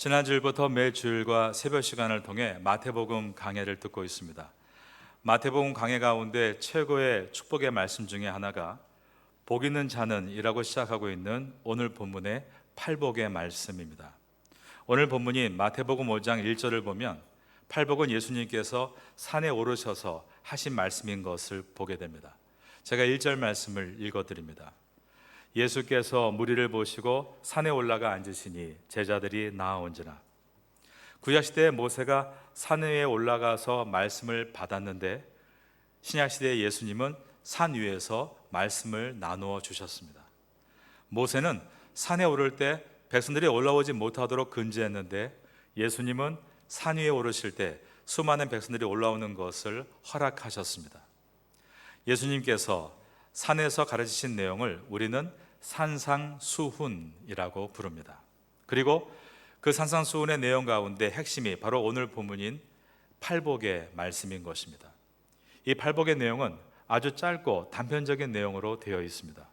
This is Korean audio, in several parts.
지난주일부터 매주일과 새벽 시간을 통해 마태복음 강해를 듣고 있습니다. 마태복음 강해 가운데 최고의 축복의 말씀 중에 하나가 복 있는 자는 이라고 시작하고 있는 오늘 본문의 팔복의 말씀입니다. 오늘 본문인 마태복음 5장 1절을 보면 팔복은 예수님께서 산에 오르셔서 하신 말씀인 것을 보게 됩니다. 제가 1절 말씀을 읽어드립니다. 예수께서 무리를 보시고 산에 올라가 앉으시니 제자들이 나아온지라. 구약시대에 모세가 산 위에 올라가서 말씀을 받았는데 신약시대의 예수님은 산 위에서 말씀을 나누어 주셨습니다. 모세는 산에 오를 때 백성들이 올라오지 못하도록 금지했는데 예수님은 산 위에 오르실 때 수많은 백성들이 올라오는 것을 허락하셨습니다. 예수님께서 산에서 가르치신 내용을 우리는 산상수훈이라고 부릅니다. 그리고 그 산상수훈의 내용 가운데 핵심이 바로 오늘 본문인 팔복의 말씀인 것입니다. 이 팔복의 내용은 아주 짧고 단편적인 내용으로 되어 있습니다.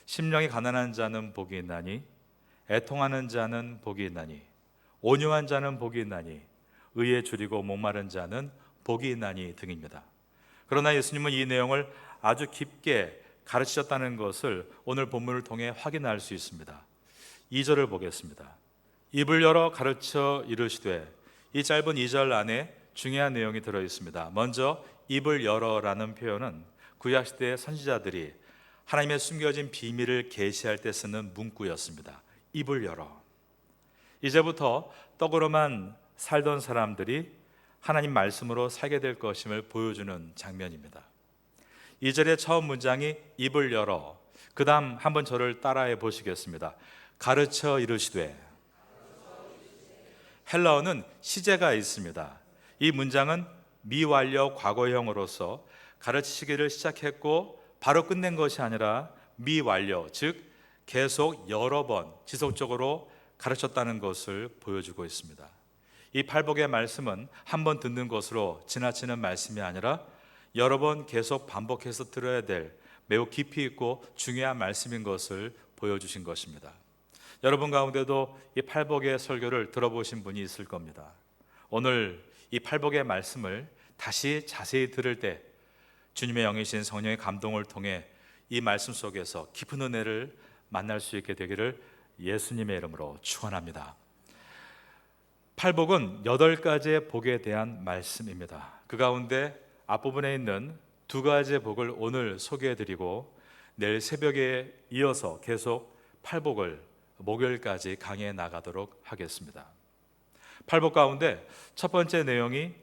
심령이 가난한 자는 복이 있나니, 애통하는 자는 복이 있나니, 온유한 자는 복이 있나니, 의에 줄이고 목마른 자는 복이 있나니 등입니다. 그러나 예수님은 이 내용을 아주 깊게 가르치셨다는 것을 오늘 본문을 통해 확인할 수 있습니다. 2절을 보겠습니다. 입을 열어 가르쳐 이르시되, 이 짧은 2절 안에 중요한 내용이 들어 있습니다. 먼저 입을 열어라는 표현은 구약시대의 선지자들이 하나님의 숨겨진 비밀을 계시할 때 쓰는 문구였습니다. 입을 열어. 이제부터 떡으로만 살던 사람들이 하나님 말씀으로 살게 될 것임을 보여주는 장면입니다. 2절의 처음 문장이 입을 열어, 그 다음 한번 저를 따라해 보시겠습니다. 가르쳐 이르시되. 헬라어는 시제가 있습니다. 이 문장은 미완료 과거형으로서 가르치기를 시작했고 바로 끝낸 것이 아니라 미완료, 즉 계속 여러 번 지속적으로 가르쳤다는 것을 보여주고 있습니다. 이 팔복의 말씀은 한 번 듣는 것으로 지나치는 말씀이 아니라 여러 번 계속 반복해서 들어야 될 매우 깊이 있고 중요한 말씀인 것을 보여주신 것입니다. 여러분 가운데도 이 팔복의 설교를 들어보신 분이 있을 겁니다. 오늘 이 팔복의 말씀을 다시 자세히 들을 때 주님의 영이신 성령의 감동을 통해 이 말씀 속에서 깊은 은혜를 만날 수 있게 되기를 예수님의 이름으로 축원합니다. 팔복은 8가지의 복에 대한 말씀입니다. 그 가운데 앞부분에 있는 2가지의 복을 오늘 소개해드리고 내일 새벽에 이어서 계속 팔복을 목요일까지 강해해 나가도록 하겠습니다. 팔복 가운데 첫 번째 내용이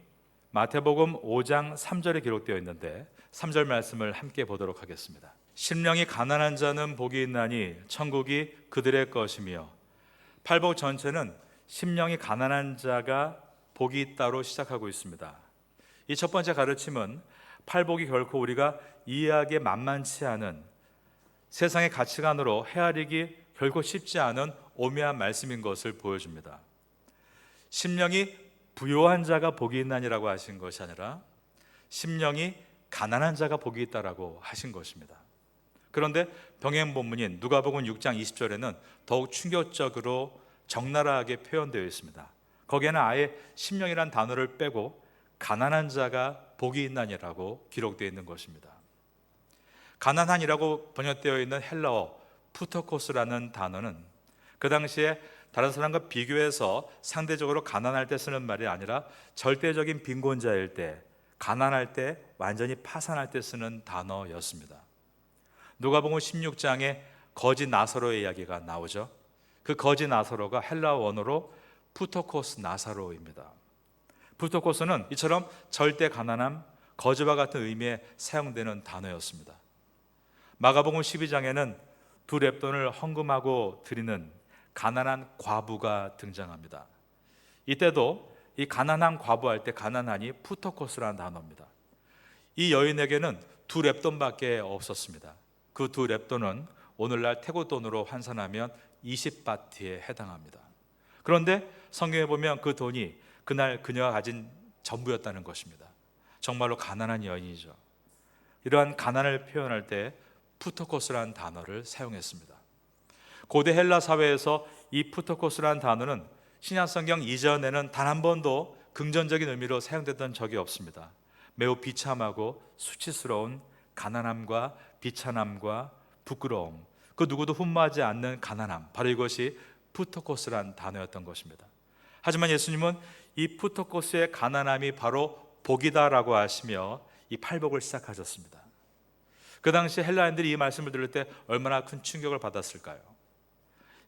마태복음 5장 3절에 기록되어 있는데 3절 말씀을 함께 보도록 하겠습니다. 심령이 가난한 자는 복이 있나니 천국이 그들의 것이며. 팔복 전체는 심령이 가난한 자가 복이 있다로 시작하고 있습니다. 이 첫 번째 가르침은 팔복이 결코 우리가 이해하기 만만치 않은, 세상의 가치관으로 헤아리기 결코 쉽지 않은 오묘한 말씀인 것을 보여줍니다. 심령이 부요한 자가 복이 있나니라고 하신 것이 아니라 심령이 가난한 자가 복이 있다라고 하신 것입니다. 그런데 병행 본문인 누가복음 6장 20절에는 더욱 충격적으로 적나라하게 표현되어 있습니다. 거기에는 아예 심령이란 단어를 빼고 가난한 자가 복이 있나니라고 기록되어 있는 것입니다. 가난한이라고 번역되어 있는 헬라어 푸토코스라는 단어는 그 당시에 다른 사람과 비교해서 상대적으로 가난할 때 쓰는 말이 아니라 절대적인 빈곤자일 때, 가난할 때, 완전히 파산할 때 쓰는 단어였습니다. 누가복음 16장에 거지 나사로의 이야기가 나오죠. 그 거지 나사로가 헬라어 원어로 푸토코스 나사로입니다. 푸토코스는 이처럼 절대 가난함, 거지와 같은 의미에 사용되는 단어였습니다. 마가복음 12장에는 두 렙돈을 헌금하고 드리는 가난한 과부가 등장합니다. 이때도 이 가난한 과부할 때 가난하니 푸토코스라는 단어입니다. 이 여인에게는 두 렙돈밖에 없었습니다. 그 두 렙돈은 오늘날 태국 돈으로 환산하면 20바트에 해당합니다. 그런데 성경에 보면 그 돈이 그날 그녀가 가진 전부였다는 것입니다. 정말로 가난한 여인이죠. 이러한 가난을 표현할 때 푸토코스라는 단어를 사용했습니다. 고대 헬라 사회에서 이 푸토코스라는 단어는 신약성경 이전에는 단 한 번도 긍정적인 의미로 사용됐던 적이 없습니다. 매우 비참하고 수치스러운 가난함과 비천함과 부끄러움, 그 누구도 흠모하지 않는 가난함, 바로 이것이 푸토코스란 단어였던 것입니다. 하지만 예수님은 이 푸토코스의 가난함이 바로 복이다라고 하시며 이 팔복을 시작하셨습니다. 그 당시 헬라인들이 이 말씀을 들을 때 얼마나 큰 충격을 받았을까요?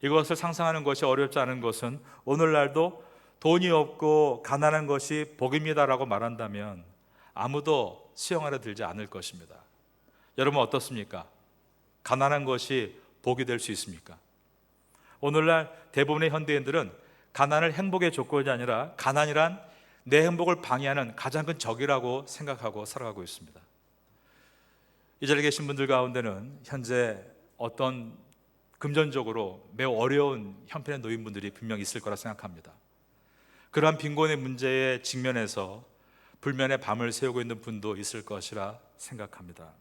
이것을 상상하는 것이 어렵지 않은 것은 오늘날도 돈이 없고 가난한 것이 복입니다라고 말한다면 아무도 수용하려 들지 않을 것입니다. 여러분 어떻습니까? 가난한 것이 복이 될 수 있습니까? 오늘날 대부분의 현대인들은 가난을 행복의 조건이 아니라 가난이란 내 행복을 방해하는 가장 큰 적이라고 생각하고 살아가고 있습니다. 이 자리에 계신 분들 가운데는 현재 어떤 금전적으로 매우 어려운 형편에 놓인 분들이 분명히 있을 거라 생각합니다. 그러한 빈곤의 문제에 직면해서 불면의 밤을 새우고 있는 분도 있을 것이라 생각합니다.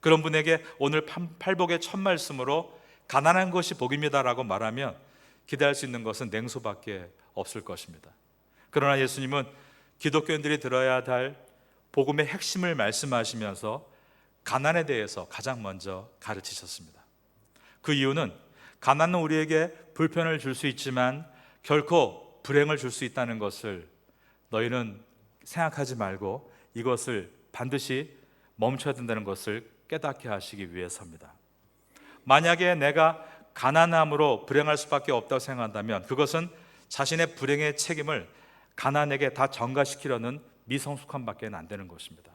그런 분에게 오늘 팔복의 첫 말씀으로 가난한 것이 복입니다라고 말하면 기대할 수 있는 것은 냉소밖에 없을 것입니다. 그러나 예수님은 기독교인들이 들어야 할 복음의 핵심을 말씀하시면서 가난에 대해서 가장 먼저 가르치셨습니다. 그 이유는 가난은 우리에게 불편을 줄 수 있지만 결코 불행을 줄 수 있다는 것을 너희는 생각하지 말고 이것을 반드시 멈춰야 된다는 것을 깨닫게 하시기 위해서입니다. 만약에 내가 가난함으로 불행할 수밖에 없다고 생각한다면 그것은 자신의 불행의 책임을 가난에게 다 전가시키려는 미성숙함밖에 안 되는 것입니다.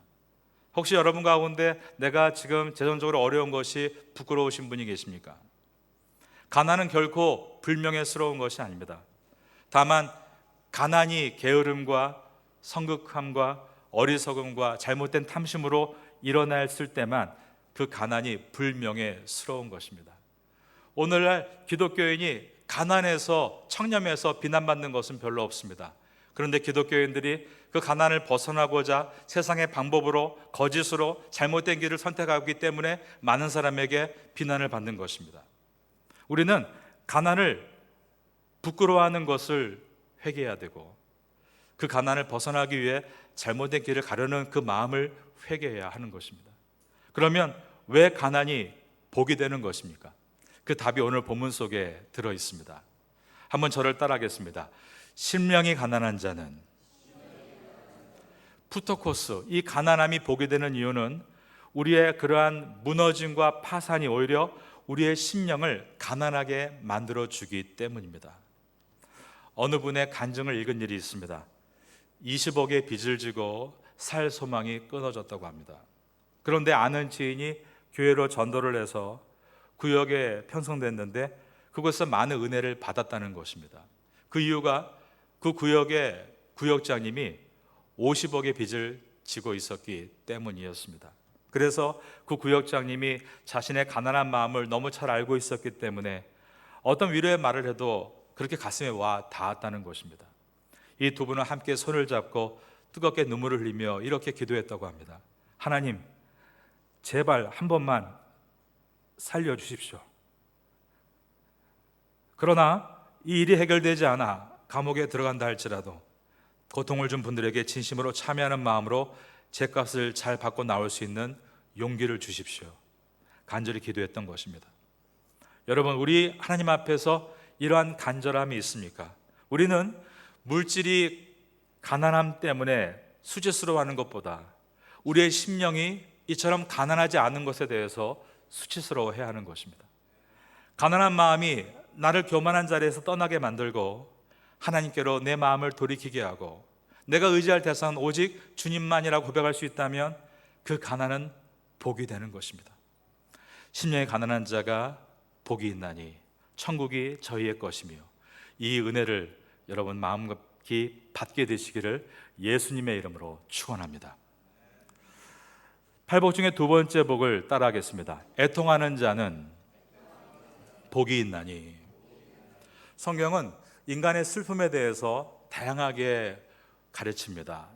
혹시 여러분 가운데 내가 지금 재정적으로 어려운 것이 부끄러우신 분이 계십니까? 가난은 결코 불명예스러운 것이 아닙니다. 다만 가난이 게으름과 성급함과 어리석음과 잘못된 탐심으로 일어났을 때만 그 가난이 불명예스러운 것입니다. 오늘날 기독교인이 가난해서 청렴해서 비난받는 것은 별로 없습니다. 그런데 기독교인들이 그 가난을 벗어나고자 세상의 방법으로 거짓으로 잘못된 길을 선택하기 때문에 많은 사람에게 비난을 받는 것입니다. 우리는 가난을 부끄러워하는 것을 회개해야 되고 그 가난을 벗어나기 위해 잘못된 길을 가려는 그 마음을 회개해야 하는 것입니다. 그러면 왜 가난이 복이 되는 것입니까? 그 답이 오늘 본문 속에 들어 있습니다. 한번 저를 따라하겠습니다. 심령이 가난한 자는 푸토코스, 이 가난함이 복이 되는 이유는 우리의 그러한 무너짐과 파산이 오히려 우리의 심령을 가난하게 만들어주기 때문입니다. 어느 분의 간증을 읽은 일이 있습니다. 20억의 빚을 지고 살 소망이 끊어졌다고 합니다. 그런데 아는 지인이 교회로 전도를 해서 구역에 편성됐는데 그곳에서 많은 은혜를 받았다는 것입니다. 그 이유가 그 구역의 구역장님이 50억의 빚을 지고 있었기 때문이었습니다. 그래서 그 구역장님이 자신의 가난한 마음을 너무 잘 알고 있었기 때문에 어떤 위로의 말을 해도 그렇게 가슴에 와 닿았다는 것입니다. 이 두 분은 함께 손을 잡고 뜨겁게 눈물을 흘리며 이렇게 기도했다고 합니다. 하나님, 제발 한 번만 살려주십시오. 그러나 이 일이 해결되지 않아 감옥에 들어간다 할지라도 고통을 준 분들에게 진심으로 참여하는 마음으로 죗값을 잘 받고 나올 수 있는 용기를 주십시오. 간절히 기도했던 것입니다. 여러분, 우리 하나님 앞에서 이러한 간절함이 있습니까? 우리는 물질이 가난함 때문에 수치스러워하는 것보다 우리의 심령이 이처럼 가난하지 않은 것에 대해서 수치스러워해야 하는 것입니다. 가난한 마음이 나를 교만한 자리에서 떠나게 만들고 하나님께로 내 마음을 돌이키게 하고 내가 의지할 대상은 오직 주님만이라고 고백할 수 있다면 그 가난은 복이 되는 것입니다. 심령이 가난한 자가 복이 있나니 천국이 저희의 것이며, 이 은혜를 여러분 마음 깊이 받게 되시기를 예수님의 이름으로 축원합니다. 팔복 중에 두 번째 복을 따라하겠습니다. 애통하는 자는 복이 있나니. 성경은 인간의 슬픔에 대해서 다양하게 가르칩니다.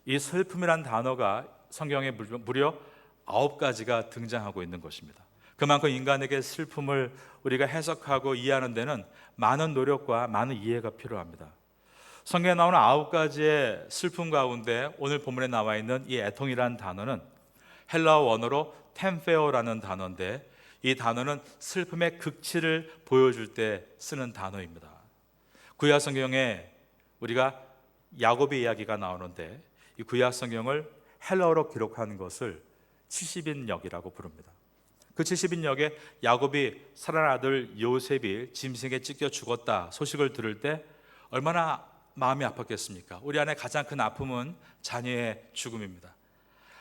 이 슬픔이란 단어가 성경에 무려 9가지가 등장하고 있는 것입니다. 그만큼 인간에게 슬픔을 우리가 해석하고 이해하는 데는 많은 노력과 많은 이해가 필요합니다. 성경에 나오는 9가지의 슬픔 가운데 오늘 본문에 나와 있는 이 애통이라는 단어는 헬라어 원어로 템페오라는 단어인데, 이 단어는 슬픔의 극치를 보여줄 때 쓰는 단어입니다. 구약 성경에 우리가 야곱의 이야기가 나오는데, 이 구약 성경을 헬라어로 기록한 것을 70인역이라고 부릅니다. 그 70인역에 야곱이 사랑하는 아들 요셉이 짐승에 찢겨 죽었다 소식을 들을 때 얼마나 마음이 아팠겠습니까? 우리 안에 가장 큰 아픔은 자녀의 죽음입니다.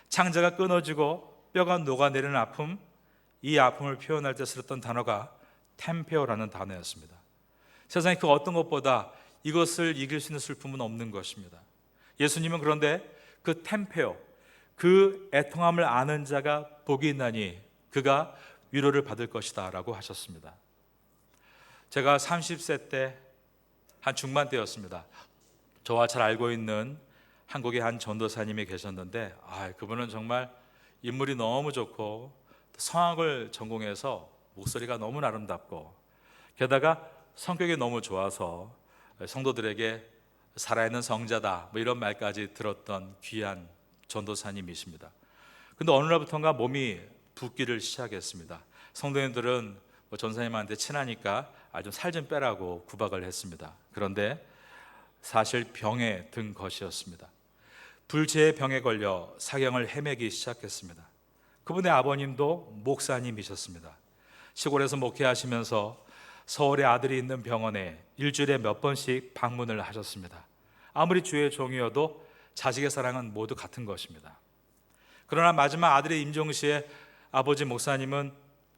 창자가 끊어지고 뼈가 녹아내리는 아픔, 이 아픔을 표현할 때 쓰였던 단어가 템페오라는 단어였습니다. 세상에 그 어떤 것보다 이것을 이길 수 있는 슬픔은 없는 것입니다. 예수님은 그런데 그 템페오, 그 애통함을 아는 자가 복이 있나니 그가 위로를 받을 것이다 라고 하셨습니다. 제가 30세 때 한 중반 때였습니다. 저와 잘 알고 있는 한국의 한 전도사님이 계셨는데, 그분은 정말 인물이 너무 좋고 성악을 전공해서 목소리가 너무 아름답고 게다가 성격이 너무 좋아서 성도들에게 살아있는 성자다 이런 말까지 들었던 귀한 전도사님이십니다. 근데 어느 날부터인가 몸이 붓기를 시작했습니다. 성도님들은 전사님한테 친하니까 좀 살 좀 빼라고 구박을 했습니다. 그런데 사실 병에 든 것이었습니다. 불치의 병에 걸려 사경을 헤매기 시작했습니다. 그분의 아버님도 목사님이셨습니다. 시골에서 목회하시면서 서울에 아들이 있는 병원에 일주일에 몇 번씩 방문을 하셨습니다. 아무리 주의 종이어도 자식의 사랑은 모두 같은 것입니다. 그러나 마지막 아들의 임종시에 아버지 목사님은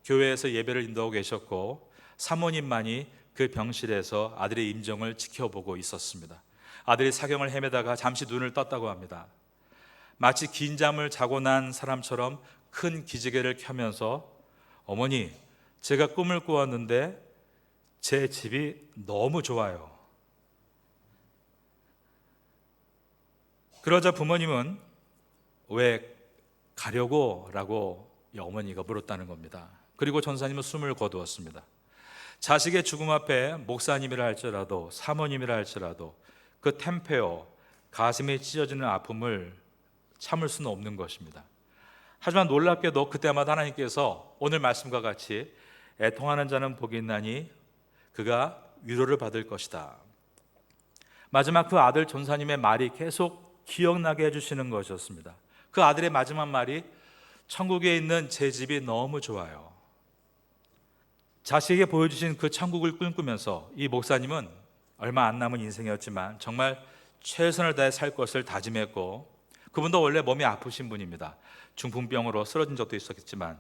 교회에서 예배를 인도하고 계셨고 사모님만이 그 병실에서 아들의 임종을 지켜보고 있었습니다. 아들이 사경을 헤매다가 잠시 눈을 떴다고 합니다. 마치 긴 잠을 자고 난 사람처럼 큰 기지개를 켜면서, 어머니, 제가 꿈을 꾸었는데 제 집이 너무 좋아요. 그러자 부모님은 왜 가려고? 라고 어머니가 물었다는 겁니다. 그리고 전사님은 숨을 거두었습니다. 자식의 죽음 앞에 목사님이라 할지라도 사모님이라 할지라도 그 템페오, 가슴에 찢어지는 아픔을 참을 수는 없는 것입니다. 하지만 놀랍게도 그때마다 하나님께서 오늘 말씀과 같이 애통하는 자는 복이 있나니 그가 위로를 받을 것이다. 마지막 그 아들 전사님의 말이 계속 기억나게 해주시는 것이었습니다. 그 아들의 마지막 말이 천국에 있는 제 집이 너무 좋아요. 자식에게 보여주신 그 천국을 꿈꾸면서 이 목사님은 얼마 안 남은 인생이었지만 정말 최선을 다해 살 것을 다짐했고, 그분도 원래 몸이 아프신 분입니다. 중풍병으로 쓰러진 적도 있었겠지만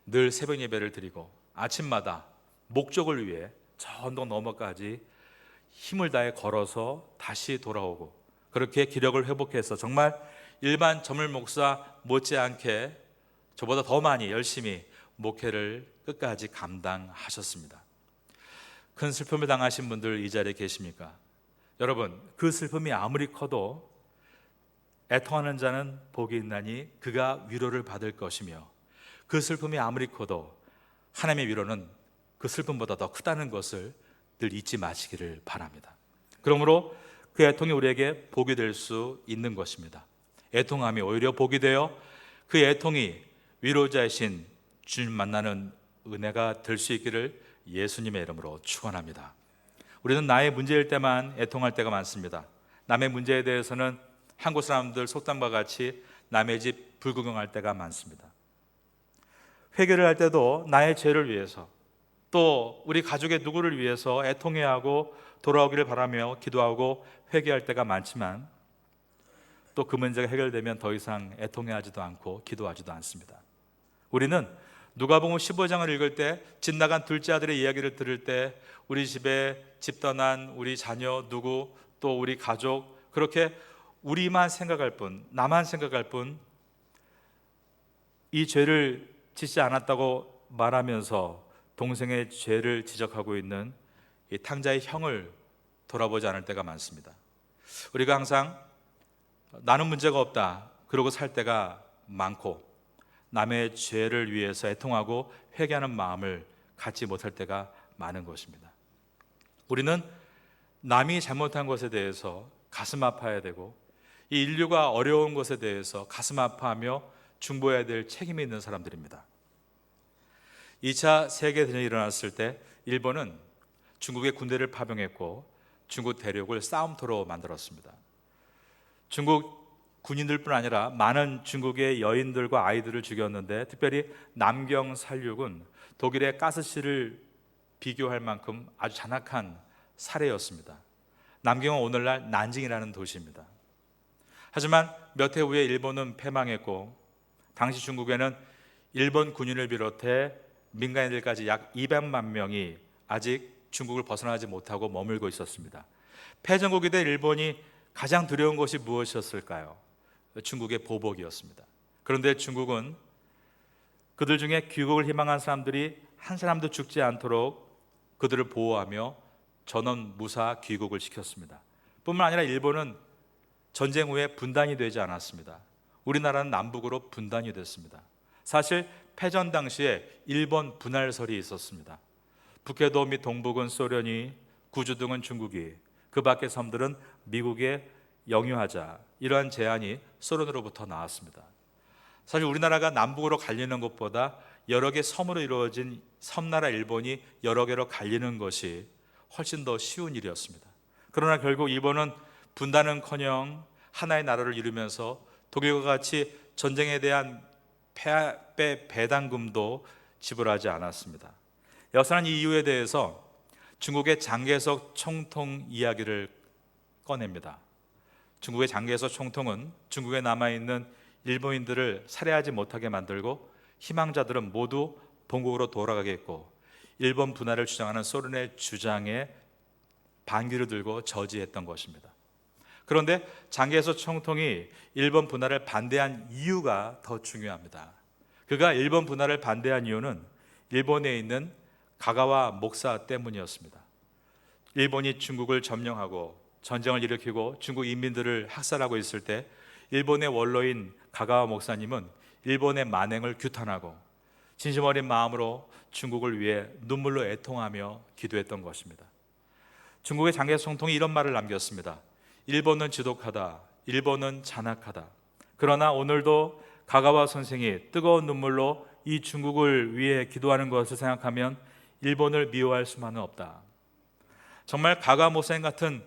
늘 새벽 예배를 드리고 아침마다 목적을 위해 저 언덕 너머까지 힘을 다해 걸어서 다시 돌아오고, 그렇게 기력을 회복해서 정말 일반 전물 목사 못지않게 저보다 더 많이 열심히 목회를 끝까지 감당하셨습니다. 큰 슬픔을 당하신 분들 이 자리에 계십니까? 여러분, 그 슬픔이 아무리 커도 애통하는 자는 복이 있나니 그가 위로를 받을 것이며, 그 슬픔이 아무리 커도 하나님의 위로는 그 슬픔보다 더 크다는 것을 늘 잊지 마시기를 바랍니다. 그러므로 그 애통이 우리에게 복이 될 수 있는 것입니다. 애통함이 오히려 복이 되어 그 애통이 위로자이신 주님 만나는 은혜가 될 수 있기를 예수님의 이름으로 축원합니다. 우리는 나의 문제일 때만 애통할 때가 많습니다. 남의 문제에 대해서는 한국 사람들 속담과 같이 남의 집 불구경할 때가 많습니다. 회개를 할 때도 나의 죄를 위해서, 또 우리 가족의 누구를 위해서 애통해야 하고 돌아오기를 바라며 기도하고 회개할 때가 많지만, 또 그 문제가 해결되면 더 이상 애통해하지도 않고 기도하지도 않습니다. 우리는 누가복음 15장을 읽을 때, 집 나간 둘째 아들의 이야기를 들을 때 우리 집에 집 떠난 우리 자녀 누구, 또 우리 가족, 그렇게 우리만 생각할 뿐, 나만 생각할 뿐, 이 죄를 짓지 않았다고 말하면서 동생의 죄를 지적하고 있는 이 탕자의 형을 돌아보지 않을 때가 많습니다. 우리가 항상 나는 문제가 없다 그러고 살 때가 많고, 남의 죄를 위해서 애통하고 회개하는 마음을 갖지 못할 때가 많은 것입니다. 우리는 남이 잘못한 것에 대해서 가슴 아파해야 되고, 이 인류가 어려운 것에 대해서 가슴 아파하며 중보해야 될 책임이 있는 사람들입니다. 2차 세계대전이 일어났을 때 일본은 중국의 군대를 파병했고 중국 대륙을 싸움터로 만들었습니다. 중국 군인들뿐 아니라 많은 중국의 여인들과 아이들을 죽였는데, 특별히 남경 살육은 독일의 가스실을 비교할 만큼 아주 잔악한 살해였습니다. 남경은 오늘날 난징이라는 도시입니다. 하지만 몇 해 후에 일본은 패망했고, 당시 중국에는 일본 군인을 비롯해 민간인들까지 약 200만 명이 아직 중국을 벗어나지 못하고 머물고 있었습니다. 패전국이 된 일본이 가장 두려운 것이 무엇이었을까요? 중국의 보복이었습니다. 그런데 중국은 그들 중에 귀국을 희망한 사람들이 한 사람도 죽지 않도록 그들을 보호하며 전원 무사 귀국을 시켰습니다. 뿐만 아니라 일본은 전쟁 후에 분단이 되지 않았습니다. 우리나라는 남북으로 분단이 됐습니다. 사실 패전 당시에 일본 분할설이 있었습니다. 북해도 및 동북은 소련이, 구주 등은 중국이, 그 밖의 섬들은 미국에 영유하자, 이러한 제안이 소련으로부터 나왔습니다. 사실 우리나라가 남북으로 갈리는 것보다 여러 개 섬으로 이루어진 섬나라 일본이 여러 개로 갈리는 것이 훨씬 더 쉬운 일이었습니다. 그러나 결국 일본은 분단은커녕 하나의 나라를 이루면서 독일과 같이 전쟁에 대한 배당금도 지불하지 않았습니다. 역사는 이 이유에 대해서 중국의 장개석 총통 이야기를 꺼냅니다. 중국의 장개석 총통은 중국에 남아있는 일본인들을 살해하지 못하게 만들고 희망자들은 모두 본국으로 돌아가게 했고, 일본 분할을 주장하는 소련의 주장에 반기를 들고 저지했던 것입니다. 그런데 장개석 총통이 일본 분할을 반대한 이유가 더 중요합니다. 그가 일본 분할을 반대한 이유는 일본에 있는 가가와 목사 때문이었습니다. 일본이 중국을 점령하고 전쟁을 일으키고 중국 인민들을 학살하고 있을 때 일본의 원로인 가가와 목사님은 일본의 만행을 규탄하고 진심 어린 마음으로 중국을 위해 눈물로 애통하며 기도했던 것입니다. 중국의 장개석 총통이 이런 말을 남겼습니다. 일본은 지독하다, 일본은 잔악하다. 그러나 오늘도 가가와 선생이 뜨거운 눈물로 이 중국을 위해 기도하는 것을 생각하면 일본을 미워할 수만은 없다. 정말 가가 목사님 같은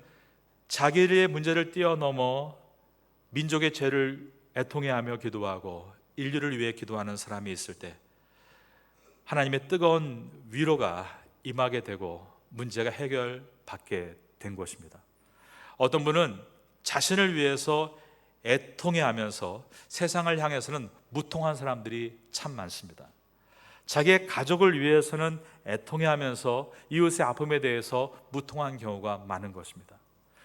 자기의 문제를 뛰어넘어 민족의 죄를 애통해하며 기도하고 인류를 위해 기도하는 사람이 있을 때 하나님의 뜨거운 위로가 임하게 되고 문제가 해결받게 된 것입니다. 어떤 분은 자신을 위해서 애통해하면서 세상을 향해서는 무통한 사람들이 참 많습니다. 자기의 가족을 위해서는 애통해하면서 이웃의 아픔에 대해서 무통한 경우가 많은 것입니다.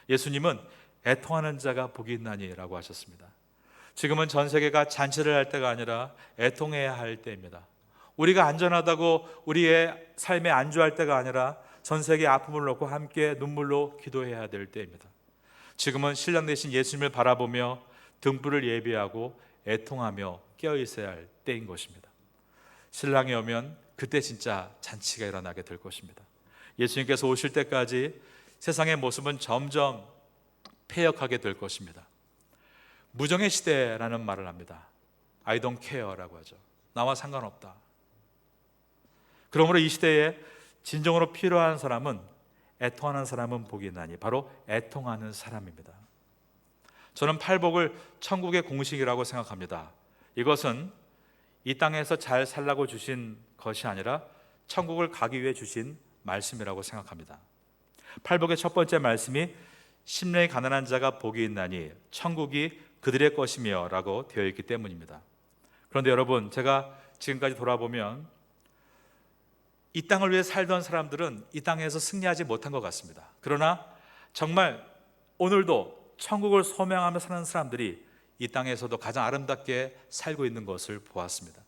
예수님은 애통하는 자가 복이 있나니라고 하셨습니다. 지금은 전 세계가 잔치를 할 때가 아니라 애통해야 할 때입니다. 우리가 안전하다고 우리의 삶에 안주할 때가 아니라 전 세계의 아픔을 놓고 함께 눈물로 기도해야 될 때입니다. 지금은 신랑 되신 예수님을 바라보며 등불을 예비하고 애통하며 깨어있어야 할 때인 것입니다. 신랑이 오면 그때 진짜 잔치가 일어나게 될 것입니다. 예수님께서 오실 때까지 세상의 모습은 점점 폐역하게 될 것입니다. 무정의 시대라는 말을 합니다. I don't care라고 하죠. 나와 상관없다. 그러므로 이 시대에 진정으로 필요한 사람은, 애통하는 사람은 복이 있나니, 바로 애통하는 사람입니다. 저는 팔복을 천국의 공식이라고 생각합니다. 이것은 이 땅에서 잘 살라고 주신 것이 아니라 천국을 가기 위해 주신 말씀이라고 생각합니다. 팔복의 첫 번째 말씀이 심령이 가난한 자가 복이 있나니 천국이 그들의 것이며 라고 되어 있기 때문입니다. 그런데 여러분, 제가 지금까지 돌아보면 이 땅을 위해 살던 사람들은 이 땅에서 승리하지 못한 것 같습니다. 그러나 정말 오늘도 천국을 소명하며 사는 사람들이 이 땅에서도 가장 아름답게 살고 있는 것을 보았습니다.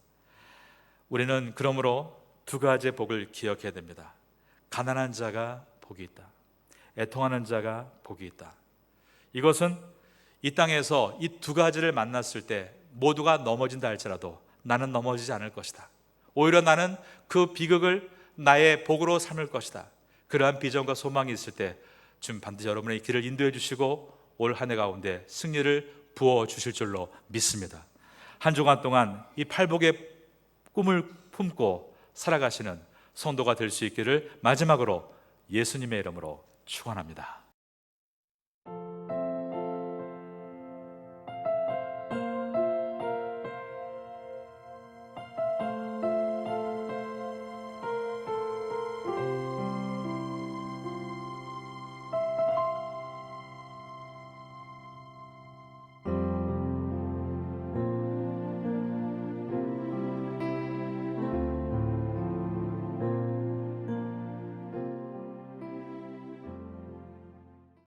우리는 그러므로 두 가지의 복을 기억해야 됩니다. 가난한 자가 복이 있다. 애통하는 자가 복이 있다. 이것은 이 땅에서 이 두 가지를 만났을 때 모두가 넘어진다 할지라도 나는 넘어지지 않을 것이다. 오히려 나는 그 비극을 나의 복으로 삼을 것이다. 그러한 비전과 소망이 있을 때 주님 반드시 여러분의 길을 인도해 주시고 올 한 해 가운데 승리를 부어 주실 줄로 믿습니다. 한 주간 동안 이 팔복의 꿈을 품고 살아가시는 성도가 될 수 있기를 마지막으로 예수님의 이름으로 축원합니다.